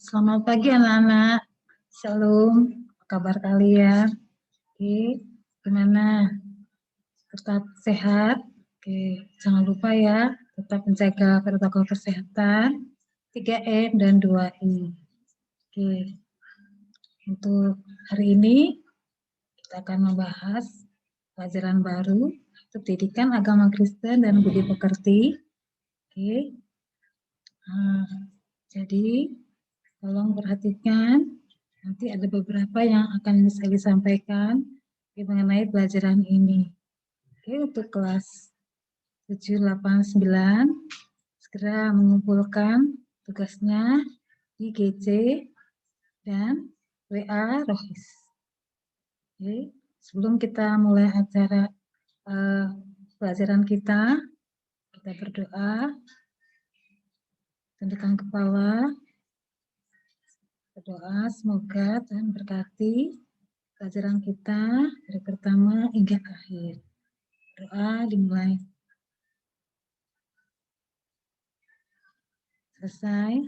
Selamat pagi anak-anak. Shalom. Apa kabar kalian? Oke, gimana? Tetap sehat? Oke, jangan lupa ya, tetap menjaga protokol kesehatan 3M dan 2I. Oke, untuk hari ini kita akan membahas pelajaran baru, pendidikan agama Kristen dan budi pekerti. Oke, nah, jadi tolong perhatikan, nanti ada beberapa yang akan saya disampaikan mengenai pelajaran ini. Oke, untuk kelas 7, 8, 9, segera mengumpulkan tugasnya di GC dan WA Rohis. Oke, sebelum kita mulai acara pelajaran kita berdoa, tundukkan kepala, berdoa semoga Tuhan berkati pelajaran kita dari pertama hingga akhir. Doa dimulai. Selesai.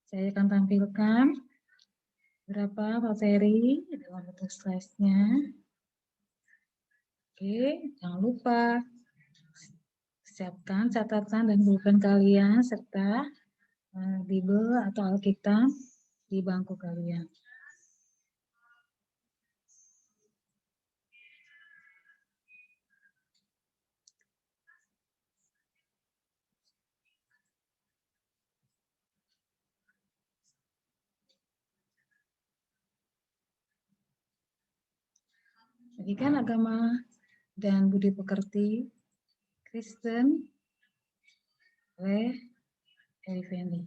Saya akan tampilkan beberapa materi dalam bentuk slide-nya. Oke, jangan lupa siapkan catatan dan pulpen kalian serta Bible atau Alkitab di bangku kalian. Pendidikan agama dan budi pekerti Kristen oleh Effendi.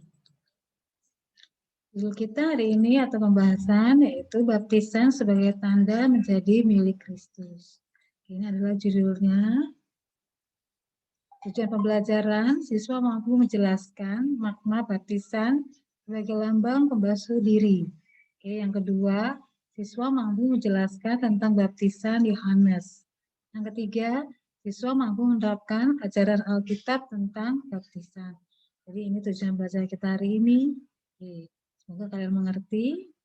Judul kita hari ini atau pembahasan yaitu baptisan sebagai tanda menjadi milik Kristus. Ini adalah judulnya. Tujuan pembelajaran, siswa mampu menjelaskan makna baptisan sebagai lambang pembasuh diri. Oke, yang kedua, siswa mampu menjelaskan tentang baptisan Yohanes. Yang ketiga, siswa mampu menerapkan ajaran Alkitab tentang baptisan. Jadi ini tujuan belajar kita hari ini. Oke, semoga kalian mengerti.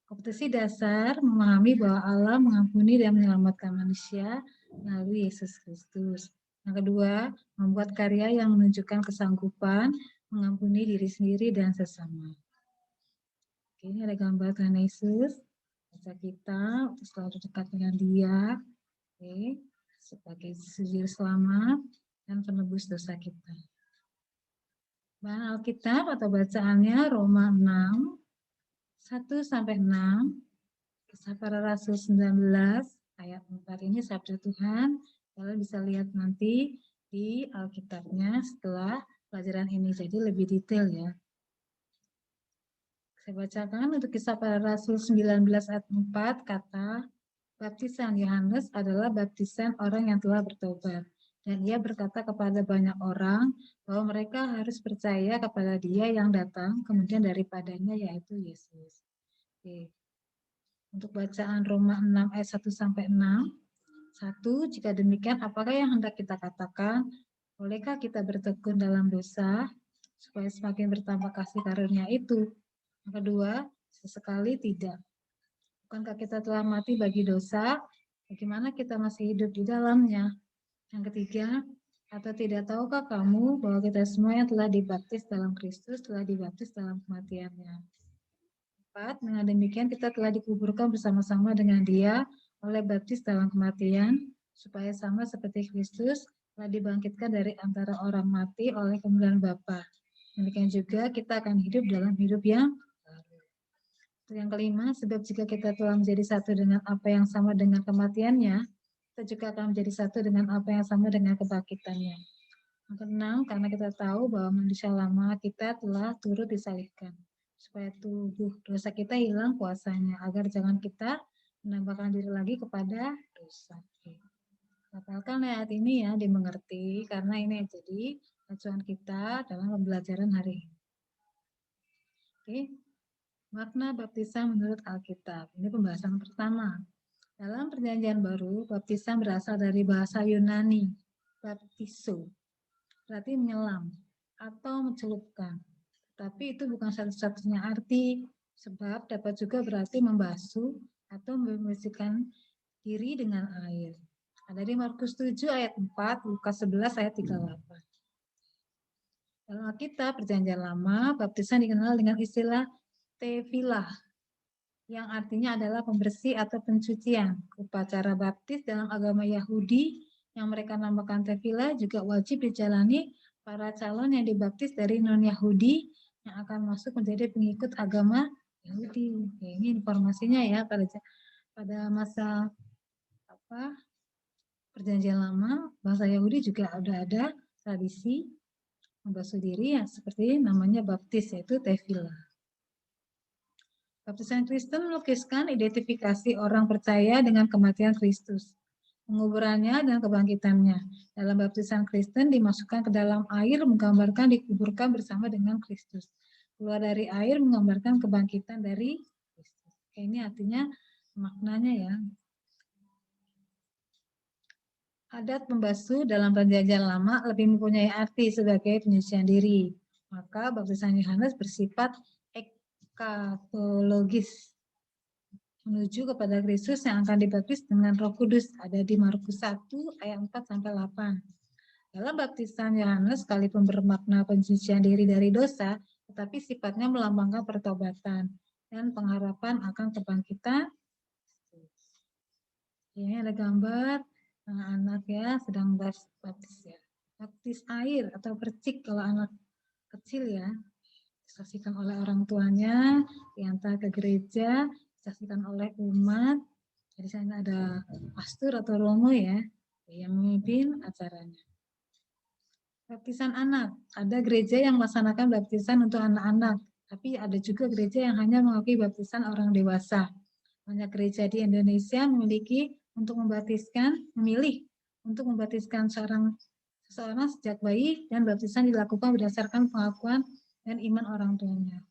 Kompetensi dasar memahami bahwa Allah mengampuni dan menyelamatkan manusia melalui Yesus Kristus. Yang kedua, membuat karya yang menunjukkan kesanggupan mengampuni diri sendiri dan sesama. Oke, ini ada gambar Tuhan Yesus. Baca kita untuk selalu dekat dengan Dia. Oke, sebagai juru selamat dan penebus dosa kita. Bahan Alkitab atau bacaannya Roma 6 1-6, Kisah Para Rasul 19 ayat 4 ini sabda Tuhan. Kalian bisa lihat nanti di Alkitabnya setelah pelajaran ini, jadi lebih detail ya. Saya bacakan untuk Kisah Para Rasul 19 ayat 4, kata baptisan Yohanes adalah baptisan orang yang telah bertobat. Dan ia berkata kepada banyak orang bahwa mereka harus percaya kepada Dia yang datang kemudian daripadanya, yaitu Yesus. Oke. Untuk bacaan Roma 6 ayat 1-6. 1. Jika demikian, apakah yang hendak kita katakan? Bolehkah kita bertekun dalam dosa supaya semakin bertambah kasih karunia itu? Yang kedua, sesekali tidak. Bukankah kita telah mati bagi dosa? Bagaimana kita masih hidup di dalamnya? Yang ketiga, atau tidak tahukah kamu bahwa kita semua yang telah dibaptis dalam Kristus telah dibaptis dalam kematiannya? 4. Dengan demikian kita telah dikuburkan bersama-sama dengan Dia oleh baptis dalam kematian, supaya sama seperti Kristus telah dibangkitkan dari antara orang mati oleh kemuliaan Bapa. Demikian juga kita akan hidup dalam hidup yang baru. Yang kelima, sebab jika kita telah menjadi satu dengan apa yang sama dengan kematiannya, kita juga akan menjadi satu dengan apa yang sama dengan kebangkitannya. Yang keenam, karena kita tahu bahwa manusia lama kita telah turut disalibkan, supaya tubuh dosa kita hilang kuasanya, agar jangan kita menambahkan diri lagi kepada dosa. Hafalkan ayat ini ya, dimengerti, karena ini jadi acuan kita dalam pembelajaran hari ini. Oke, makna baptisan menurut Alkitab. Ini pembahasan pertama. Dalam Perjanjian Baru, baptisan berasal dari bahasa Yunani, baptizo, berarti menyelam atau mencelupkan. Tapi itu bukan satu-satunya arti, sebab dapat juga berarti membasuh atau membersihkan diri dengan air. Ada di Markus 7 ayat 4, Lukas 11 ayat 38. Dalam Alkitab Perjanjian Lama, baptisan dikenal dengan istilah tevilah, yang artinya adalah pembersih atau pencucian. Upacara baptis dalam agama Yahudi yang mereka namakan tevilah juga wajib dijalani para calon yang dibaptis dari non-Yahudi yang akan masuk menjadi pengikut agama Yahudi. Ini informasinya ya pada masa Perjanjian Lama, bangsa Yahudi juga ada tradisi membasuh diri yang seperti namanya baptis, yaitu tevilah. Baptisan Kristen melukiskan identifikasi orang percaya dengan kematian Kristus, penguburannya dan kebangkitannya. Dalam baptisan Kristen dimasukkan ke dalam air menggambarkan dikuburkan bersama dengan Kristus. Keluar dari air menggambarkan kebangkitan dari Kristus. Ini artinya maknanya ya. Adat membasuh dalam Perjanjian Lama lebih mempunyai arti sebagai penyucian diri. Maka baptisan Yohanes bersifat ekatologis, menuju kepada Kristus yang akan dibaptis dengan Roh Kudus. Ada di Markus 1 ayat 4 sampai 8. Dalam baptisan Yohanes sekalipun bermakna pencucian diri dari dosa, tetapi sifatnya melambangkan pertobatan dan pengharapan akan kebangkitan. Ini ada gambar anak-anak ya sedang baptis ya. Baptis air atau percik kalau anak kecil ya. Disaksikan oleh orang tuanya, diantar ke gereja, disaksikan oleh umat. Jadi sana ada pastor atau romo ya yang memimpin acaranya. Baptisan anak. Ada gereja yang melaksanakan baptisan untuk anak-anak, tapi ada juga gereja yang hanya mengakui baptisan orang dewasa. Banyak gereja di Indonesia memilih untuk membaptiskan seseorang sejak bayi, dan baptisan dilakukan berdasarkan pengakuan dan iman orang tuanya.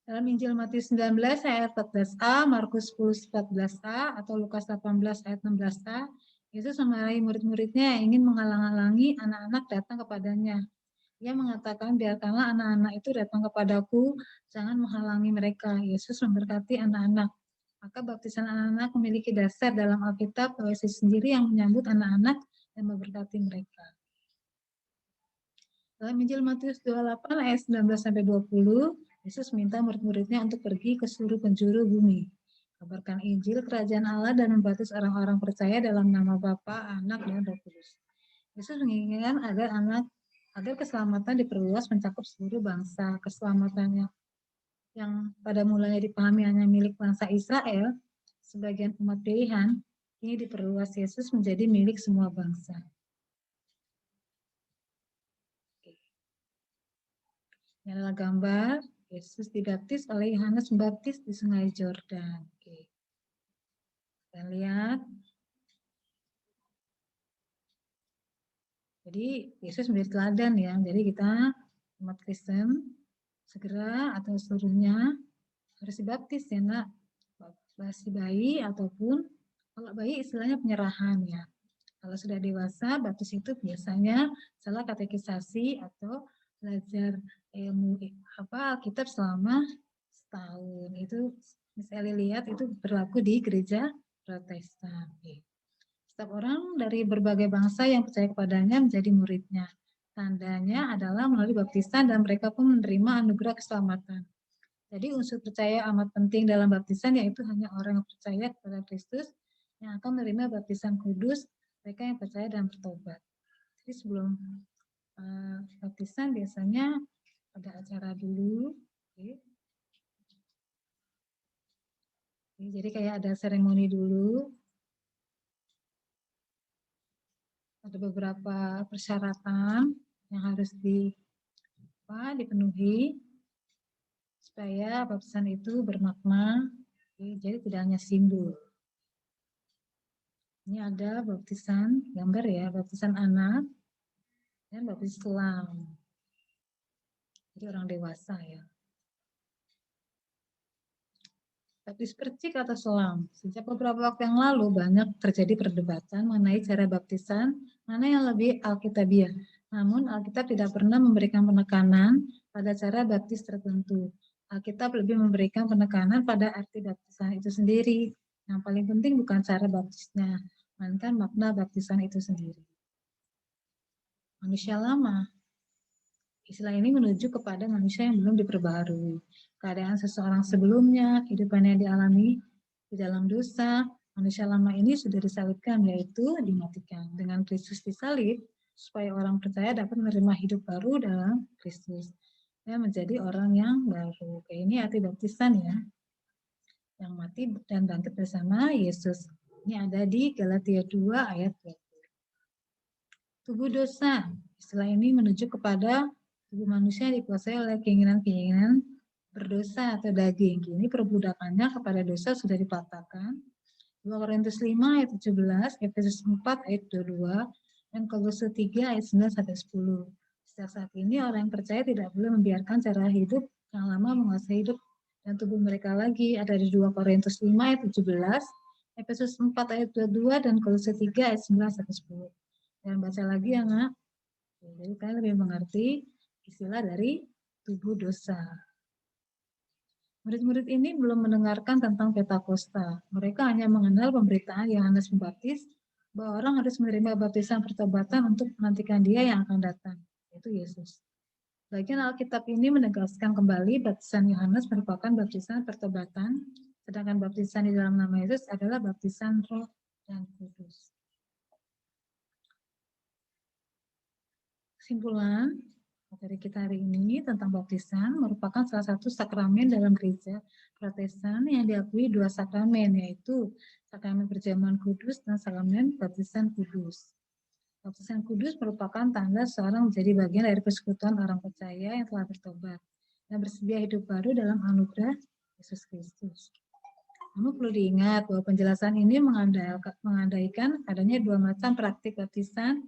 Dalam Injil Matius 19 ayat 14a, Markus 10 14a, atau Lukas 18 ayat 16a, Yesus memarahi murid-muridnya yang ingin menghalang-halangi anak-anak datang kepadanya. Ia mengatakan, biarkanlah anak-anak itu datang kepadaku, jangan menghalangi mereka. Yesus memberkati anak-anak. Maka baptisan anak-anak memiliki dasar dalam Alkitab, Yesus sendiri yang menyambut anak-anak dan memberkati mereka. Dalam Injil Matius 28 ayat 19-20, Yesus minta murid-muridnya untuk pergi ke seluruh penjuru bumi, kabarkan Injil Kerajaan Allah dan membaptis orang-orang percaya dalam nama Bapa, Anak, dan Roh Kudus. Yesus menginginkan agar keselamatan diperluas mencakup seluruh bangsa. Keselamatannya yang pada mulanya dipahami hanya milik bangsa Israel, sebagian umat pilihan, ini diperluas Yesus menjadi milik semua bangsa. Ini adalah gambar Yesus dibaptis oleh Yohanes Pembaptis di Sungai Yordan. Kita lihat. Jadi Yesus menjadi teladan ya. Jadi kita umat Kristen segera atau seluruhnya harus dibaptis ya nak. Masih bayi ataupun kalau bayi istilahnya penyerahan ya. Kalau sudah dewasa, baptis itu biasanya salah katekisasi atau belajar ilmu Alkitab selama setahun. Itu misalnya lihat itu berlaku di gereja Protestan. Setiap orang dari berbagai bangsa yang percaya kepadanya menjadi muridnya. Tandanya adalah melalui baptisan dan mereka pun menerima anugerah keselamatan. Jadi unsur percaya amat penting dalam baptisan, yaitu hanya orang yang percaya kepada Kristus yang akan menerima baptisan kudus, mereka yang percaya dan bertobat. Jadi sebelum baptisan biasanya ada acara dulu. Jadi kayak ada seremoni dulu. Ada beberapa persyaratan yang harus dipenuhi supaya baptisan itu bermakna, jadi tidak hanya simbol. Ini ada baptisan gambar ya, baptisan anak dan baptis selam. Jadi orang dewasa ya. Baptis percik atau selam. Sejak beberapa waktu yang lalu banyak terjadi perdebatan mengenai cara baptisan mana yang lebih alkitabiah, Namun Alkitab tidak pernah memberikan penekanan pada cara baptis tertentu. Alkitab lebih memberikan penekanan pada arti baptisan itu sendiri. Yang paling penting bukan cara baptisnya, melainkan makna baptisan itu sendiri. Manusia lama. Istilah ini menuju kepada manusia yang belum diperbaharui. Keadaan seseorang sebelumnya, kehidupan yang dialami di dalam dosa, manusia lama ini sudah disalibkan, yaitu dimatikan. Dengan Kristus disalib, supaya orang percaya dapat menerima hidup baru dalam Kristus. Dan menjadi orang yang baru. Ini arti baptisan ya. Yang mati dan bangkit bersama Yesus. Ini ada di Galatia 2 ayat 20. Tubuh dosa. Istilah ini menuju kepada tubuh manusia yang dikuasai oleh keinginan-keinginan berdosa atau daging. Ini perbudakannya kepada dosa sudah dipatahkan. 2 Korintus 5 ayat 17, Efesus 4 ayat 22, dan Kolose 3 ayat 9 sampai 10. Sejak saat ini orang yang percaya tidak boleh membiarkan cara hidup yang lama menguasai hidup dan tubuh mereka lagi. Ada di 2 Korintus 5 ayat 17, Efesus 4 ayat 22, dan Kolose 3 ayat 9 sampai 10. Dan baca lagi ya, Nak. Jadi kalian lebih mengerti istilah dari tubuh dosa. Murid-murid ini belum mendengarkan tentang Pentakosta. Mereka hanya mengenal pemberitaan Yohanes Pembaptis bahwa orang harus menerima baptisan pertobatan untuk menantikan Dia yang akan datang, yaitu Yesus. Bagian Alkitab ini menegaskan kembali baptisan Yohanes merupakan baptisan pertobatan, sedangkan baptisan di dalam nama Yesus adalah baptisan Roh dan Kudus. Kesimpulan materi kita hari ini tentang baptisan merupakan salah satu sakramen dalam gereja Protestan yang diakui dua sakramen, yaitu sakramen perjamuan kudus dan sakramen baptisan kudus. Baptisan kudus merupakan tanda seorang menjadi bagian dari persekutuan orang percaya yang telah bertobat dan bersedia hidup baru dalam anugerah Yesus Kristus. Namun perlu diingat bahwa penjelasan ini mengandaikan adanya dua macam praktik baptisan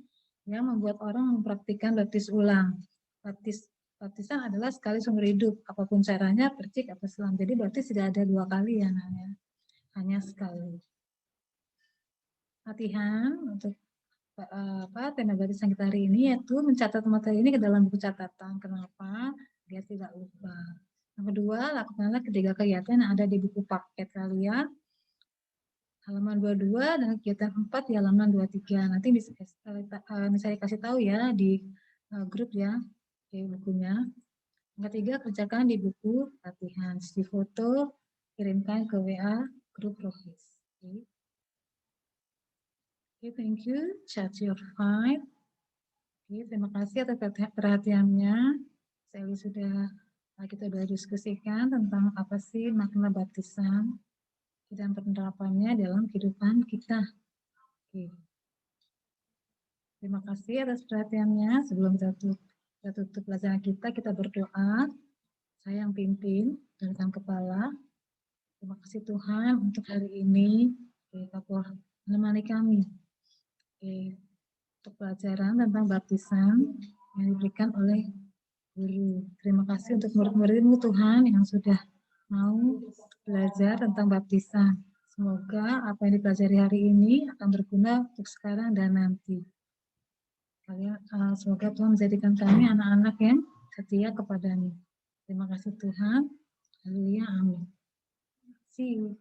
yang membuat orang mempraktikkan baptis ulang. Baptisan adalah sekali seumur hidup, apapun caranya, percik atau selam. Jadi baptis tidak ada dua kali ya, hanya sekali. Latihan untuk tema baptisan kita hari ini yaitu mencatat materi ini ke dalam buku catatan. Kenapa? Biar tidak lupa. Yang kedua, lakukanlah ketiga kegiatan yang ada di buku paket kalian. Halaman 22 dan kegiatan 4 di halaman 23. Nanti bisa saya kasih tahu ya di grup ya, di bukunya. Yang ketiga, kerjakan di buku latihan. Di foto, kirimkan ke WA grup Profis. Okay, thank you. Chat your file. Okay, terima kasih atas perhatiannya. Kita sudah diskusikan tentang apa sih makna baptisan dan penerapannya dalam kehidupan kita. Oke. Terima kasih atas perhatiannya. Sebelum kita tutup pelajaran kita berdoa. Saya yang pimpin, dengan kepala. Terima kasih Tuhan untuk hari ini. Kau menemani kami. Untuk pelajaran tentang baptisan yang diberikan oleh guru. Terima kasih untuk murid-murid-Mu Tuhan yang sudah mau belajar tentang baptisan. Semoga apa yang dipelajari hari ini akan berguna untuk sekarang dan nanti. Semoga Tuhan menjadikan kami anak-anak yang setia kepada-Mu. Terima kasih Tuhan. Haleluya. Amin. See you.